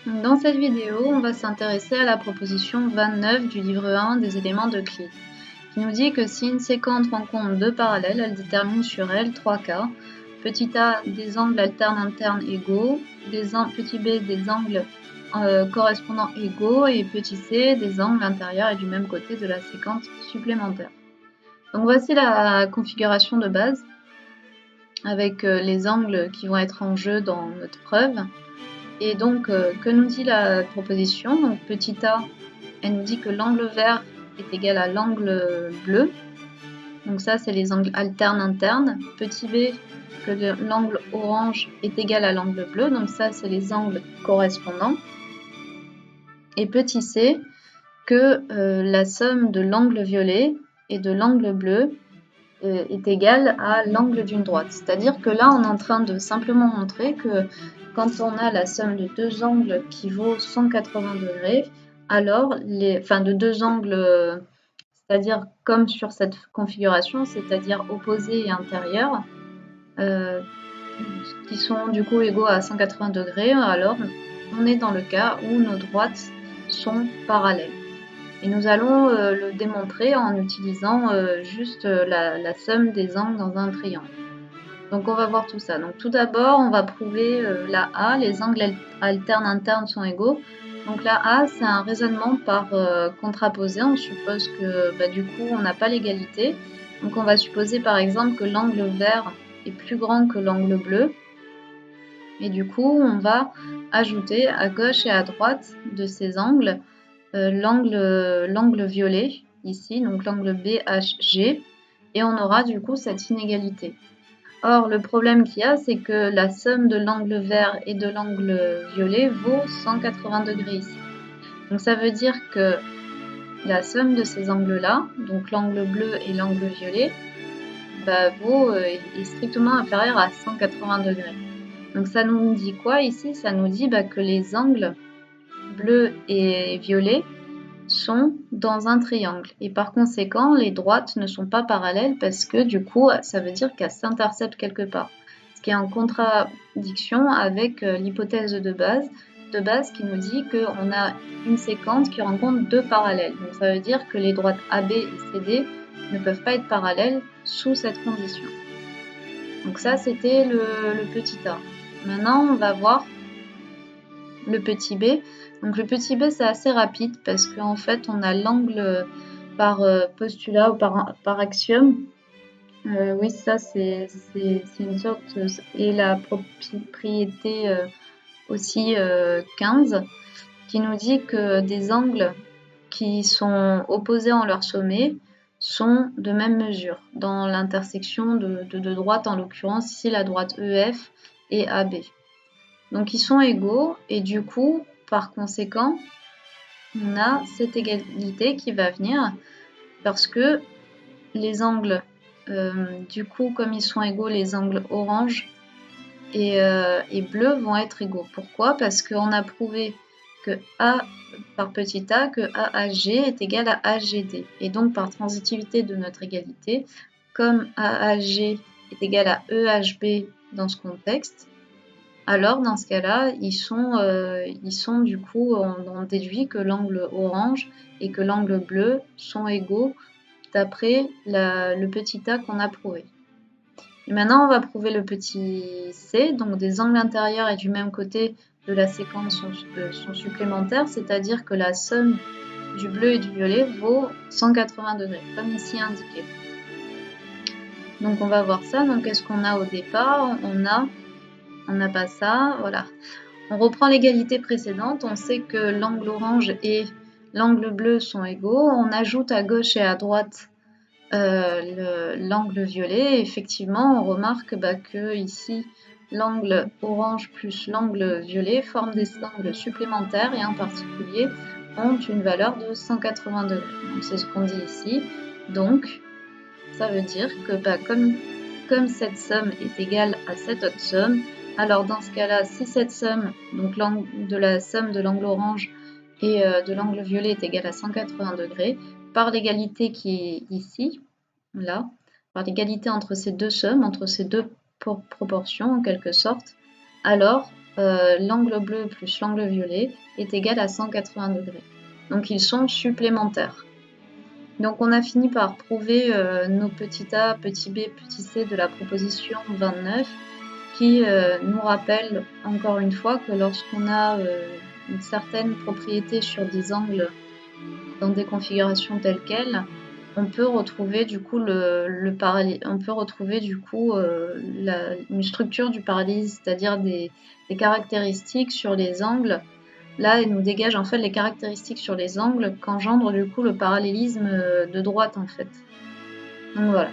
Dans cette vidéo, on va s'intéresser à la proposition 29 du livre 1 des éléments d'Euclide, qui nous dit que si une séquence rencontre deux parallèles, elle détermine sur elle trois cas. Petit a des angles alternes internes égaux, petit b des angles correspondants égaux et petit c des angles intérieurs et du même côté de la séquence supplémentaire. Donc voici la configuration de base avec les angles qui vont être en jeu dans notre preuve. Et donc, que nous dit la proposition? Donc, petit a, elle nous dit que l'angle vert est égal à l'angle bleu. Donc ça, c'est les angles alternes internes. Petit b, que l'angle orange est égal à l'angle bleu. Donc ça, c'est les angles correspondants. Et petit c, que la somme de l'angle violet et de l'angle bleu est égale à l'angle d'une droite. C'est-à-dire que là, on est en train de simplement montrer que quand on a la somme de deux angles qui vaut 180 degrés, alors de deux angles, c'est-à-dire comme sur cette configuration, c'est-à-dire opposés et intérieurs, qui sont du coup égaux à 180 degrés, alors on est dans le cas où nos droites sont parallèles. Et nous allons le démontrer en utilisant juste la somme des angles dans un triangle. Donc on va voir tout ça. Donc tout d'abord, on va prouver la A, les angles alternes internes sont égaux. Donc la A, c'est un raisonnement par contraposé. On suppose que du coup, on n'a pas l'égalité. Donc on va supposer par exemple que l'angle vert est plus grand que l'angle bleu. Et du coup, on va ajouter à gauche et à droite de ces angles l'angle violet ici, donc l'angle BHG, et on aura du coup cette inégalité. Or, le problème qu'il y a, c'est que la somme de l'angle vert et de l'angle violet vaut 180 degrés ici. Donc ça veut dire que la somme de ces angles-là, donc l'angle bleu et l'angle violet, est strictement inférieure à 180 degrés. Donc ça nous dit quoi ici? Ça nous dit que les angles bleu et violet sont dans un triangle. Et par conséquent, les droites ne sont pas parallèles parce que du coup, ça veut dire qu'elles s'interceptent quelque part. Ce qui est en contradiction avec l'hypothèse de base qui nous dit qu'on a une séquence qui rencontre deux parallèles. Donc ça veut dire que les droites AB et CD ne peuvent pas être parallèles sous cette condition. Donc ça, c'était le petit a. Maintenant, on va voir le petit b. Donc le petit b, c'est assez rapide parce qu'en fait, on a l'angle par postulat ou par axiome. Oui, ça, c'est une sorte... Et la propriété aussi 15, qui nous dit que des angles qui sont opposés en leur sommet sont de même mesure dans l'intersection de deux droites, en l'occurrence ici la droite EF et AB. Donc ils sont égaux et du coup, par conséquent, on a cette égalité qui va venir parce que les angles, du coup, comme ils sont égaux, les angles orange et bleu vont être égaux. Pourquoi? Parce qu'on a prouvé que A par petit a, que AAG est égal à AGD. Et donc, par transitivité de notre égalité, comme AAG est égal à EHB dans ce contexte, alors dans ce cas-là, ils sont du coup, on déduit que l'angle orange et que l'angle bleu sont égaux d'après le petit a qu'on a prouvé. Et maintenant, on va prouver le petit c, donc des angles intérieurs et du même côté de la séquence sont supplémentaires, c'est-à-dire que la somme du bleu et du violet vaut 180 degrés, comme ici indiqué. Donc on va voir ça. Donc qu'est-ce qu'on a au départ? On n'a pas ça, voilà. On reprend l'égalité précédente, on sait que l'angle orange et l'angle bleu sont égaux, on ajoute à gauche et à droite l'angle violet. Et effectivement, on remarque que ici, l'angle orange plus l'angle violet forment des angles supplémentaires et en particulier ont une valeur de 180 degrés. Donc c'est ce qu'on dit ici. Donc ça veut dire que comme cette somme est égale à cette autre somme, alors dans ce cas-là, si cette somme, donc de la somme de l'angle orange et de l'angle violet est égale à 180 degrés, par l'égalité qui est ici, là, par l'égalité entre ces deux sommes, entre ces deux proportions en quelque sorte, alors l'angle bleu plus l'angle violet est égal à 180 degrés. Donc ils sont supplémentaires. Donc on a fini par prouver nos petits a, petit b, petit c de la proposition 29 qui nous rappelle encore une fois que lorsqu'on a une certaine propriété sur des angles dans des configurations telles quelles, on peut retrouver du coup on peut retrouver du coup une structure du parallélisme, c'est-à-dire des caractéristiques sur les angles. Là, elle nous dégage en fait les caractéristiques sur les angles qu'engendre du coup le parallélisme de droite en fait. Donc voilà.